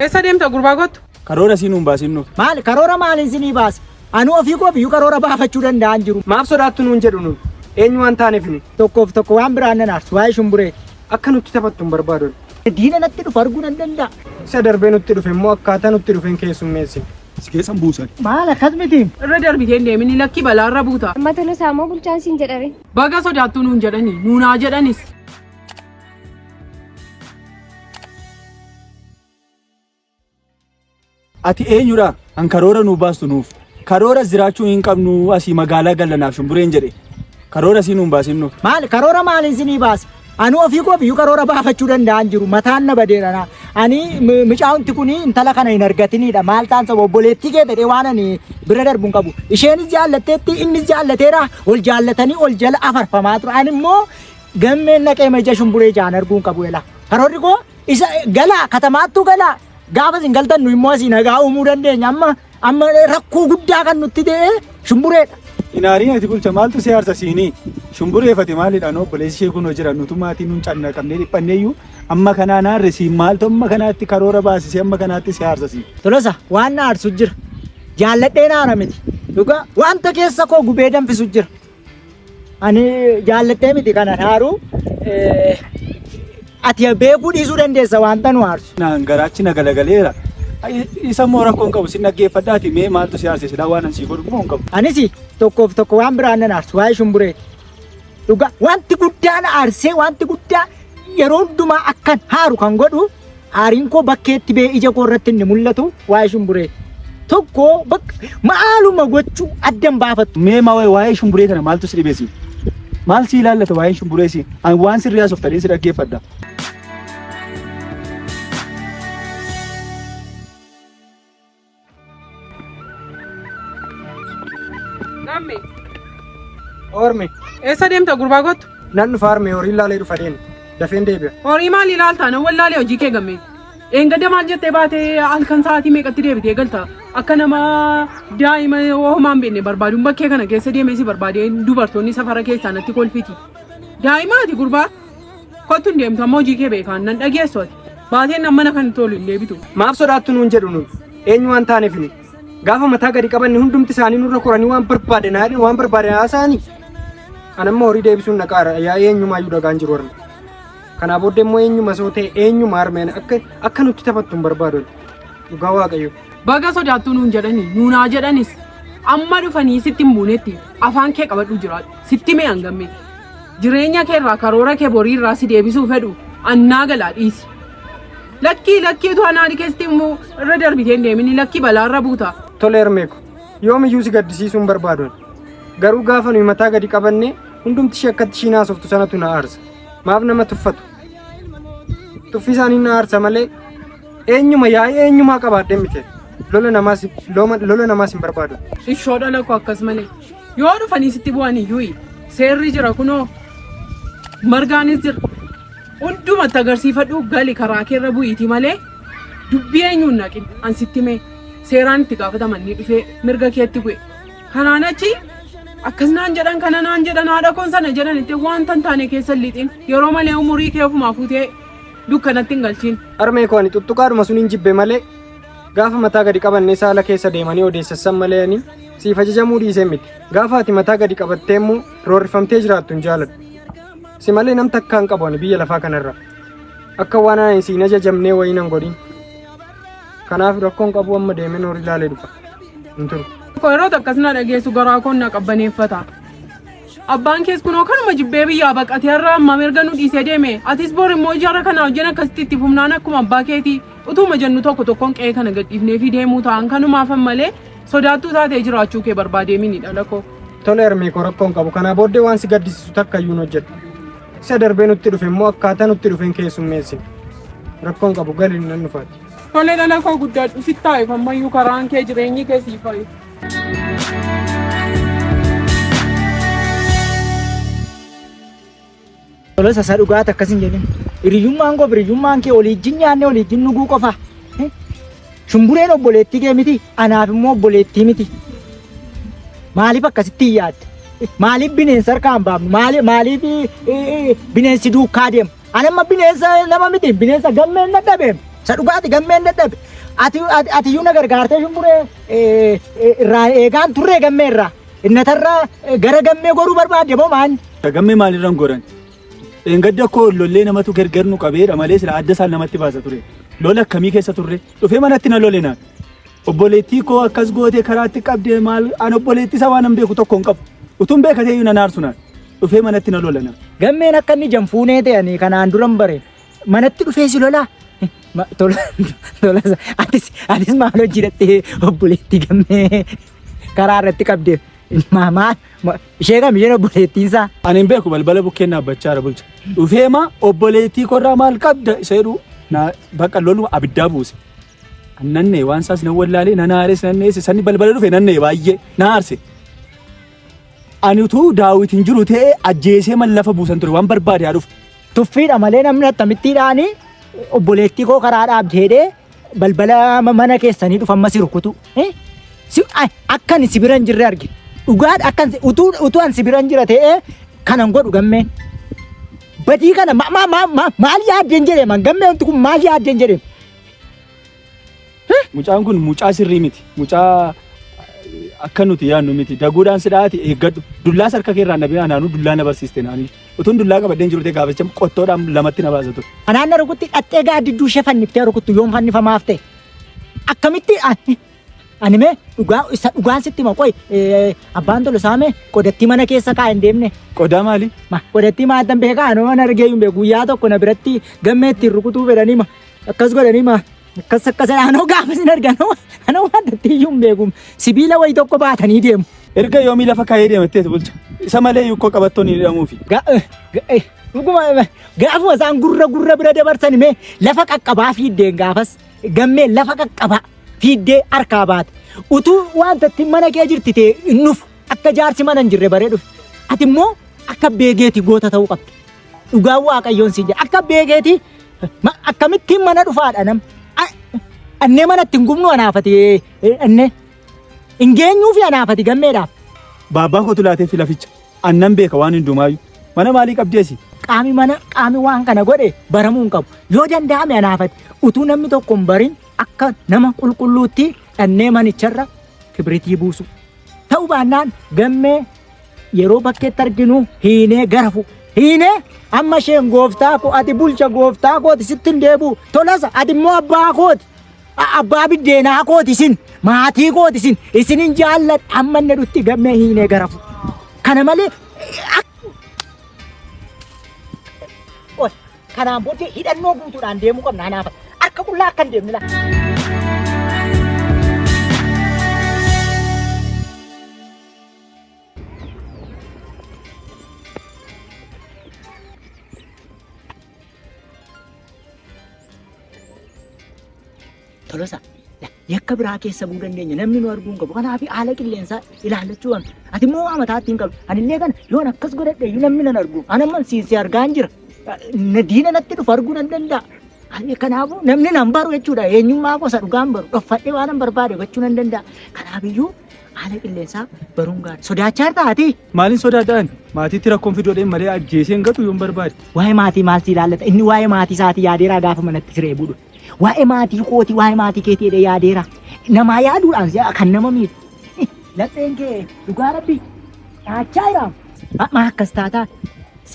Eessa deemta gurbaa kottu? Karoora siinuun baasinnu. Maali karoora maaliin sinii baas? Anu ofii koo biyyuu karoora baafachuu danda'an jiru. Maaf sodaattu nuun jedhu nuun. Eenyu waan taaneefini? Tokkoof tokko waan biraan nan aarsu waa'ee shumburee. Akka nutti taphattu hin barbaadon. Diina natti dhufu arguu nan danda'a. Isa darbee nutti dhufe immoo akkaataa nutti dhufeen keessummeessi. Si keessan buusan. Maal akkas miti? Irra darbiteen deemini lakkii balaarra buuta. Amma tolu saamoo bulchaan siin jedhare. Baga sodaattu nuun jedhani nuunaa jedhanis. Ati eenyudha? An karoora nuu baastu nuuf. Karoora jiraachuu hin qabnu asii magaalaa gallanaaf shumbureen jedhe. Karoora siinuun baasinnu. Maali karoora maaliin sinii baas? Anu ofii koo biyyuu karoora baafachuu danda'an jiru. Mataan na badeerana. Ani mucaa'umti kuni intala kana hin argatinidha. Maal taansa obboleettii kee ta'ee waan ani bira darbuun qabu. Isheenis jaallatteetti innis jaallateera. Ol jaallatanii ol jala afarfamaa ture. Ani immoo gammeen naqee ija shumburee jaan arguun qabu ela. Karoorri koo isa galaa katamaattuu galaa. Gaafa sin galtan nu immoo asii nagaa uumuu dandeenya. Amma rakkoo guddaa kan nutti ta'e shumbureedha. Inaariin ati bulcha maaltu si aarsa siinii? Shumbureeffate maalidhaan obboleessi ishee kunoo jira nutu maatii nuun canna qabnee dhiphanneeyyuu amma kanaa naarre siin maaltu amma kanaatti karoora baasisee amma kanaatti si aarsa siin. Tolosa waan na aarsu jira. Jaalladhee naara miti. Dhugaa wanta keessa koo gubee danfisu jira. Ani jaalladhee miti kana naaru ati beekuu dhiisuu dandeessa wanta nu aarsu. Naan garaachi na galagaleera. Isa moo rakkoon qabu sin dhaggeeffadhaati mee maaltu si aarse silaa waan ansii godhu moo hin qabu. Anis tokkoof tokko waan biraan nan aarsu waa'ee shumburee. Dhugaa wanti guddaan aarsee wanti guddaa yeroo hundumaa akkan haaru kan godhu aariin koo bakkeetti bee ija koo irratti inni mul'atu waa'ee shumburee. Tokko maaluma gochuu addan baafattu. Mee waa'ee shumburee kana maaltu si dhibeesi? Maal si ilaallata waa'ee shumbureesi? Ani waan sirrii haasoftalee si dhaggeeffadha. Tamme. Ormi. Eessa deemta gurbaa kottu? Nan dhufa armee horii ilaalee dhufa deemu. Dafeen deebi'a. Horii maal ilaaltaa nan wallaalee hojii kee gammee. Eengada maal jettee baatee halkan sa'aatii meeqatti deebitee galta? Akka nama daa'ima homaa hin beekne barbaaduun bakkee kana keessa deemee si barbaadee dubartoonni safara keessaa natti kolfiti. Daa'imaati gurbaa. Kottu hin deemtu amma hojii kee beekaan nan dhageessu ati. Baateen nan mana kan tolu hin deebitu. Maaf sodaattu nuun jedhu nuun. Eenyu waan taaneefini? Gaafa mataa gadi qabanne hundumti isaanii nurra koranii waan barbaadan haasa'anii. Anamma horii deebisuun naqaara yaa eenyumaayyuu dhagaan jiru warra. Kanaa booddee immoo eenyuma soo ta'e eenyuma armeen akka nutti taphattu hin barbaadon. Dhugaa Waaqayyo. Baga sodaattu nuun jedhani nuunaa jedhanis amma dhufanii sitti hin buunetti afaan kee qabadhu jiraatu sitti mee hangamme jireenya kee irraa karoora kee borii irraa si deebisuu fedhu annaa galaa dhiisi. Lakkii utuu anaadhi keessatti immoo irra darbiteen deemini lakkii balaarra buuta. Tole Ermeeko yoomiyyuu si gaddisiisuu hin barbaadon. Garuu gaafa nuyi mataa gadi qabanne hundumti ishee akkatti ishii naasoftu sanatu na aarsa. Maaf nama tuffatu? Tuffi isaanii na aarsa malee eenyumaa qabaadhee miti. Lola namaas hin barbaadu. Ishoo dhala koo akkas malee yoo dhufanii sitti bu'an iyyuu seerri jira kunoo margaanis jira. Hundumatti agarsiifadhu gali karaa keerra bu'iiti malee dubbii eenyuun naqin an sitti mee seeraan itti gaafataman ni dhufee mirga keetti bu'e. Kanaan achi akkas naan jedhan kana naan jedhan haadha koon sana jedhan itti wanta hin taane keessa liixin yeroo malee umurii kee ofumaa fuutee dukkanatti hin galchiin. Armee koo ani tuttuqaadhuma sun hin jibbe malee gaafa mataa gadi qabannee saala keessa deemanii odeessassan malee ani siif ajajamuu dhiisee miti. Gaafa ati mataa gadi qabattee immoo roorrifamtee jiraattu hin jaaladhu. Si malee namni takka hin qabu ani biyya lafaa kanarra. Akka waan ani siin ajajamnee wayii nan godhin. Kanaaf rakkoon qabu amma deemee horii ilaalee dhufa. Hin turu. Yeroo akkas na dhageessu garaa koon na qabbaneeffata. Abbaan kees kunoo kanuma jibbee biyyaa baqatee irraa amma mirga nu dhiisee deeme. Atis boor immoo ijaara kana hojii akkasitti itti fufnaan akkuma abbaa keetii utuma jennu tokkoon qe'ee kana gadhiifnee fi deemuu ta'an kanumaafan malee sodaattuu taatee jiraachuu kee barbaadee mini dhala koo. Tole Ermeekoo rakkoon qabu kanaa booddee waan si gaddisiisu takka iyyuu hojjedhu. Isa darbee nutti dhufe immoo akkaataa nutti dhufeen keessummeessine. Rakkoon qabu galiin nan dhufaati. Tole dhala koo guddaadhu sitti taa'eef ammayyuu karaan kee jireenyi kee siif fa'i. Tole sasa dhugaati akkasin jedhin. Hiriyyummaan kee waliijjin nyaannee waliijjin dhuguu qofa. Shumbureen obboleettii kee miti anaaf immoo obboleettii miti. Maaliif akkasitti yaadda? Maaliif bineensa harkaan baafnu? Maaliif bineensi duukaa deemu? Ani amma bineensa nama miti bineensa gammeen dadhabeem. Isa dhugaati gammeen dadhabe. ati yuu na gargaartee shumburee irraa eegaan turree gammee irraa. Innatarraa gara gammee goruu barbaadde moo maal? Gammee maalirraan goran? Engadda koo lollee namatu gargar nu qabeedha malee sila adda isaan namatti baasa ture. Lola akkamii keessa turre? Dhufee manatti na lole naan. Obboleettii koo akkas gootee karaatti qabdee maal an obboleettii isaa waan hin beeku tokko hin qabu. Utuun beekatee iyyuu na naarsu naan. Dhufee manatti na lola naan. Gammeen akka inni janfuunee ta'anii kanaan duran bare manatti dhufee si lolaa. Tola atis maal hojii dhattee obboleettii gammee karaa irratti qabdee maal ishee kam isheen obboleettiin isaa. Ani hin beeku balbala bukkeen dhaabbachaa jira bulcha. Dhufee ma obboleettii korraa maal qabda isa jedhu na bakka lolu abiddaa buuse. Nannee waan isaas na wallaalee na naares nanneesse sanni balbala dhufe nannee baay'ee na aarse. Ani utuu daawit hin jiru ta'ee ajjeesee man lafa buusan ture waan barbaade haa dhufu. Tuffiidha malee namni akkamittiidhaani obboleettii koo karaa dhaabdeedhee balbala mana keessanii dhufa amma si rukutu. Akkan si bira hin jirre arge. Dhugaadha akkan utuu an si bira hin jira ta'ee kanan godhu gammeen. Badii kana maal yaaddeen jedhee man gammeen kun maal yaaddeen jedhee. Mucaan kun mucaa sirrii miti. Mucaa akka nuti yaadnu miti. Daguudhaan sidhaati eeggadhu. Dullaa harka keerraa na bira naanuu dullaa na barsiiste naanii. Utuun dullaa qabadeen jiru ta'e gaafacham qottoodhaan lamatti na baasa ture. Anaan na rukutti dhattee gaaddidduu ishee fanniftee rukuttu yoom fannifamaaf ta'e. Akkamitti ani mee dhugaan sitti ma qoy abbaan tolu saame qodattii mana keessa kaa hin deemne. Qodaa maali? Qodattii maaddan beekaa anoo mana argee hin beeku guyyaa tokko na biratti gammee ittiin rukutuu fedhanii ma akkas godhanii ma akkas anoo gaafa sin argan anoo waantatti iyyuu hin beeku sibiila wayii tokko baatanii deemu. Erga yoomii lafa kaayee deematteetu bulcha. Isa malee yukkoo qabattoon hin hidhamuufi. Dhuguma gaafuma isaan gurra bira dabarsan mee lafa qaqqabaa fiiddeen gaafas gammee lafa qaqqabaa fiiddee harkaa baate. Utuu waantatti mana kee jirti ta'e innuuf akka jaarsi mana hin jirre baree dhufe. Ati immoo akka beegeeti goota ta'uu qabdi. Dhugaan waaqayyoon si jedha akka beegeeti akkamittiin mana dhufaadha nam. Annee manatti hin gubnu anaafati annee hin geenyuufi anaafati gammeedhaaf. Baabbaa kootu laatee fi laficha annan beeka waan hundumaayyuu mana maalii qabdeesi? Qaami waan kana godhe baramuu hin qabu. Yoo danda'ame anaafati utuu namni tokko hin barin akka nama qulqulluutti dhannee manicharra kibritii buusu. Ta'uu baannaan gammee yeroo bakkeetti arginu hiinee garafu. Hiinee amma isheen gooftaa koo ati bulcha gooftaa kooti sitti hin deebi'u. Tolasa ati immoo abbaa kooti. Abbaa biddeenaa kooti isin maatii kooti isin hin jaalladhu amma inni dhutti gammee hiinee garafu. Kana malee kanaan booddee hidhannoo guutuudhaan deemuu qabna anaaf harka qullaa akka hin deemne laa. Tolosa yakka biraa keessa bu'uu dandeenya namni nu arguu hin qabu kanaaf haala qilleensaa ilaallachuu qabna. Ati immoo waa mataatti hin qabu anillee kana yoon akkas godhadhe namni nan argu anamman siinsi argaa hin jira. Diina natti dhufu arguu nan danda'a. Kanaafuu namni nan baru jechuudha eenyummaa gosa dhugaan baru dhoffadhee waan nan barbaade gochuu nan danda'a. Kanaafiyyuu haala qilleensaa baruun gaarii sodaachaa taati. Maaliin sodaadhaan? Maatiitti rakkoon fidoodheen malee ajjeesee hin gatu yoon barbaade. Waa'ee maatii maal si ilaallata inni waa'ee maatii isaatii yaadeeraa gaafa manatti siree buudhu. Waa'ee maatii kooti waa'ee maatii keetii jedhee yaadeera. Namaa yaaduudhaan kan nama miidhu. Lapheen kee dhugaa rabbi dhaachaa jiraam. Maa akkas taataa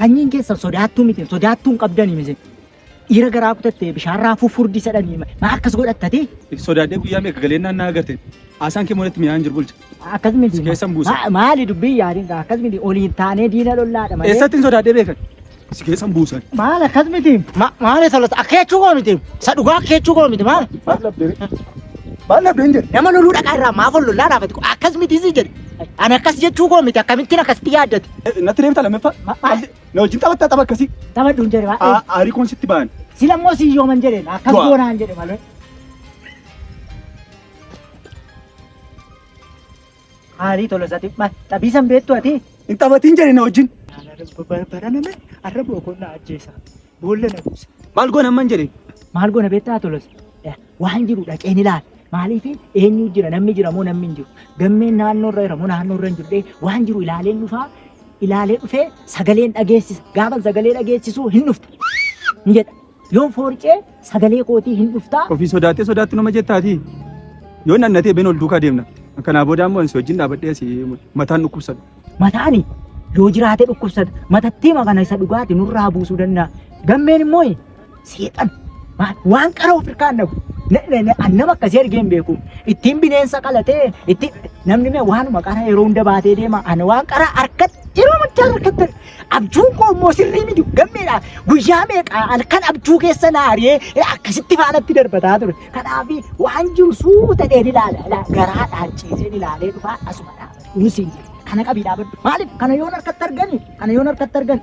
sanyiin keessa sodaattuu miti sodaattuun qabdanii miti. Dhiira garaa kutattee bishaan raafuu furdi sadanii maa akkas godhattate. Sodaadhee guyyaa meeqa galeennaan naa agarte. Haasaan kee moolatti mi'aan jiru bulcha. Akkas miti. Keessan buusa. Maali dubbii yaadiin akkas miti oliin taanee diina lollaadha malee. Eessatti sodaadhee beekan? Si keessan buusan. Maal akkas miti. Maali tolata akkeechuu koo miti. Sa dhugaa akkeechuu koo miti maal. Maal labdeen jedhe? Nama loluu dhaqaa irraa maaf ol lollaa dhaafate akkas miti si jedhe. Ani akkas jechuu koo miti akkamittiin akkasitti yaaddate. Natti deemta lammeeffaa? Na wajjin taphattaa tapha akkasii. Taphadhuun jedhe. Aarii koon sitti ba'an. Silammoo si yooman jedheen akkas goonaan jedhe malee. Aarii tolosati taphiisan beektu ati. Hin taphatiin jedhe na wajjin. Baraname arraba okonnaa ajjeesa. Boolla na buusa. Maal goona amman jedhe? Maal goona beektaa tolos. Waan jiru dhaqeen ilaali. Maaliif eenyu jira namni jira moo namni hin jiru. Gammeen naannoo irra jira moo naannoo irra hin jiru waan jiru ilaaleen dhufaa. Ilaalee dhufee sagaleen dhageessisa. Gaafa sagalee dhageessisu hin dhufta. Ni jedha. yoon foorcee sagalee kootii hin dhuftaa. Ofii sodaatti nama jettaati. Yoo nannatee been ol duukaa deemna. Kanaa booda ammoo si wajjin dhaabadhee si mataan dhukkubsata. Mataani yoo jiraate dhukkubsata matattii makana isa dhugaati nurraa buusuu danda'a. Gammeen immoo seexan waan qara ofirkaan dhabu. Nama akkasii argeen beeku. Ittiin bineensa qalatee ittiin namni mee waanuma qara yeroo hunda baatee deema. Ana waan qara harkatti yeroo machaa harkatti abjuun koo immoo sirrii miti gammeedha. Guyyaa meeqa halkan abjuu keessa naaree akkasitti faanatti darbataa ture. Kanaaf waan jiru suuta dheedhi ilaala. Garaa dhaanchiiseen ilaalee dhufaa asuma dhaabatu. Nusi kana qabii dhaabadhu. Maaliif kana yoon harkatti argani? Kana yoon harkatti argani?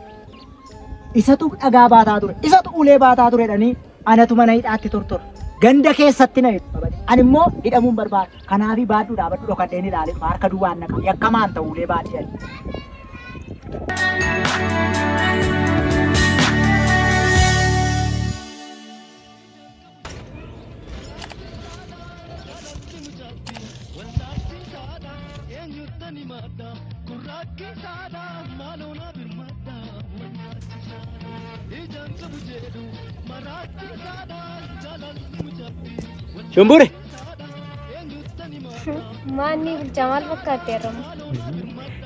Isatu dhagaa baataa ture. Isatu ulee baataa turedhanii anatu mana hidhaatti tortora. Ganda keessatti na hidhu. Ani immoo hidhamuun barbaada. Kanaaf baadhuu dhaabadhu dhokadheen ilaalee harka duwwaan na qabu. Yakkamaan ta'u ulee baadiyyaa. Shumburee. Maanni bulchaa maal fakkaatti argamu?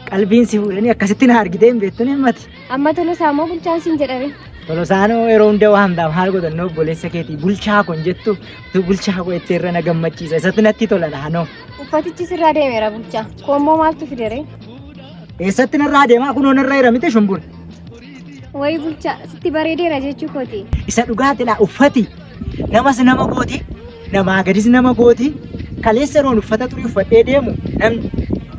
Qalbiin si fuudhanii akkasitti na argitee hin beektu himmati. Amma Tolosaa moo bulchaan siin jedhame? Tolosaanoo yeroo hunda waamtaaf haal godhannoo obboleessa keetii bulchaa kun jettu bulchaa koo itti irra na gammachiisa isatti natti tola naannoo. Uffatichi sirraa deemeera bulchaa. Koommoo maaltu fidere? Eessatti narraa deemaa kunoo narra hiramite Shumbure. Wayii bulchaa sitti bareedeera jechuu kooti. Isa dhugaati laa uffati namas nama gooti namaa gadis nama gooti kaleessa yeroon uffata turii uffadhee deemu namni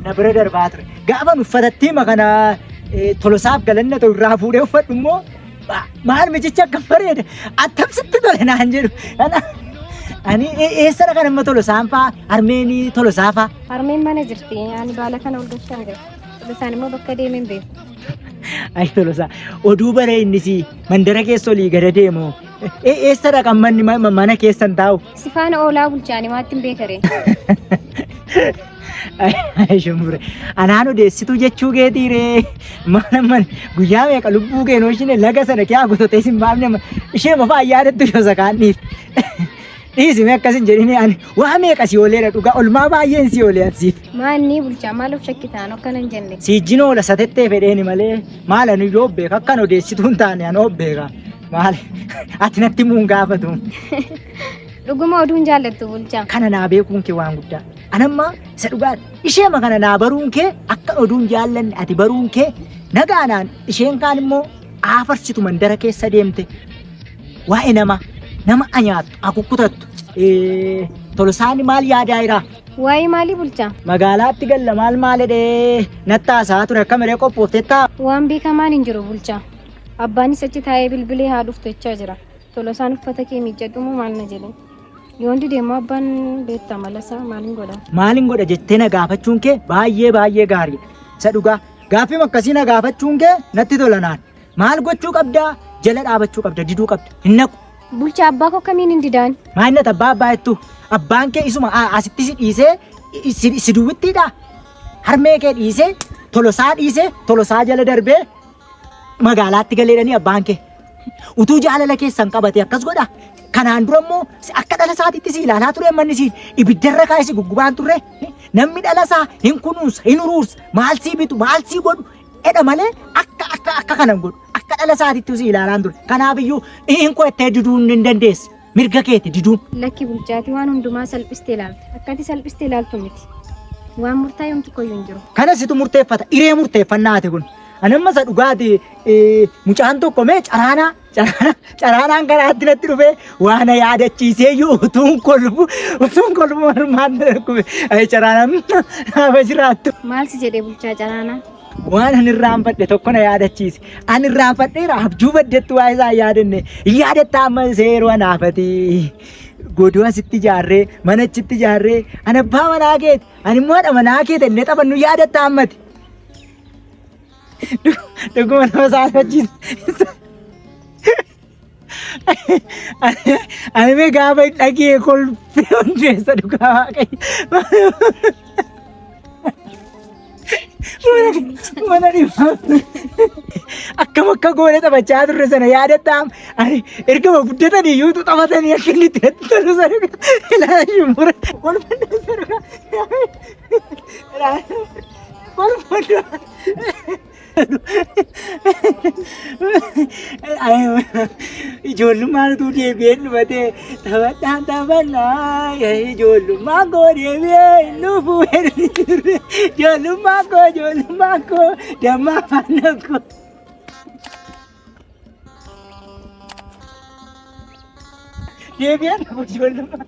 na bira darbaa ture. Gaafan uffatattii makana Tolosaaf galanna ta'u irraa fuudhee uffadhu immoo maal mijicha akka bareeda attamsitti tole naan jedhu. Ani eessara kan amma Tolosaan fa'aa Armeenii Tolosaa fa'aa. Armeen mana jirti. Ani baala kana ol gochaa jira. Tolosaan immoo bakka deemee hin beeku. Ay Tolosaa oduu baree innis mandara keessa olii gada deemu. Eessara kan manni mana keessan taa'u. Si faana oolaa bulchaani maatti hin beekare. Ay Shumburee anaan odeessituu jechuu keetiiree mana guyyaa meeqa lubbuu keenoo ishine laga sana kee agototee sin baafne ishee mafaa yaadattu yoo sakaanniif. Dhiisime akkasin jedhini ani waa meeqa si ooleera dhugaa olmaa baay'een si oolee ansiif. Maanni bulchaa maal of shakkitaan akkana hin jenne. Siijjin oola satettee fedheeni malee maal ani yoo beeka akkan odeessituu hin taane ani beeka maal ati natti muun gaafatu. Dhuguma oduun jaallattu bulchaa. Kana naa beekuun kee waan guddaa. Anamma isa dhugaati ishee makana naa baruun kee akka oduun jaallanne ati baruun kee nagaanaan isheen kaan immoo aafarsitu mandara keessa deemte waa'ee nama anyaattu akukkutattu Tolosaan maal yaadaa jira? Waa'ee maalii bulchaa? Magaalaatti galla maal edee nattaasaa ture akka miree qophooftettaa? Waan beekamaan hin jiru bulchaa. Abbaanis achi taa'ee bilbilee haa dhuftu jechaa jira. Tolosaan uffata kee miiccadhu moo maal na jedhe? Yoon dideemmoo abbaan beektaa malasaa maaliin godha? Maaliin godha jettee na gaafachuun kee baay'ee gaariidha. Isa dhugaa gaaffii akkasii na gaafachuun kee natti tola naan. Maal gochuu qabdaa? Jala dhaabachuu qabda diduu qabda hin naqu. Bulchaa abbaa koo kamiin hin didaan? Maaliin abbaa jettu abbaan kee isuma asitti si dhiisee si duwwittiidha. Harmee kee dhiisee Tolosaa dhiisee Tolosaa jala darbee magaalaatti galeedhanii abbaan kee utuu jaalala keessan qabate akkas godha. Kanaan dura immoo akka dhala isaatiitti si ilaalaa ture manni si ibiddarra kaa'ee si guggubaan turre namni dhala isaa hin kunuunsa hin uruursa maal sii bitu maal sii godhu edha malee akka kanan godhu akka dhala isaatiitti si ilaalaan ture. Kanaaf iyyuu hin qo'attee diduun hin dandeessi mirga keeti diduun. Lakki bulchaati waan hundumaa salphistee ilaalta. Akkati salphistee ilaaltu miti. Waan murtaa yoomti koyyuu hin jiru. Kana situ murteeffata iree murteeffannaati kun. Anamma isa dhugaati mucaan tokko mee caraanaan karaatti natti dhufee waan yaadachiisee iyyuu utuun kolbu marmaan darkube caraanaan hafa jiraattu. Maal si jedhee bulchaa caraanaa? Waan ani irraanfadhe tokko na yaadachiise. Ani irraanfadheera abjuu baddettu waa isaa yaadanne yaadatta amma seeroo anaafati. Godoo asitti ijaarree mana achitti ijaarree ani abbaa manaa keeti ani immoo haadha manaa keeti illee taphannu yaadatta ammati. Dhuguma nama saalfachiisa. Ani mee gaafa dhagee kolfee hundeessa dhugaa waaqayyo. Mana dhibaa. Akkam akka goone taphachaa turre sana yaadataa. Ani ergama guddatanii iyyuu taphatanii akka inni itti tolu sana ilaala shumbura. Kolfannaa sana. Kolfannaa. Ijoollummaan utuu deebi'ee dhufatee taphadhaan taphannaa ijoollummaa koo deebi'ee nuufu ijoollummaa koo dammaa faana koo. Deebi'ee dhufu ijoollummaa.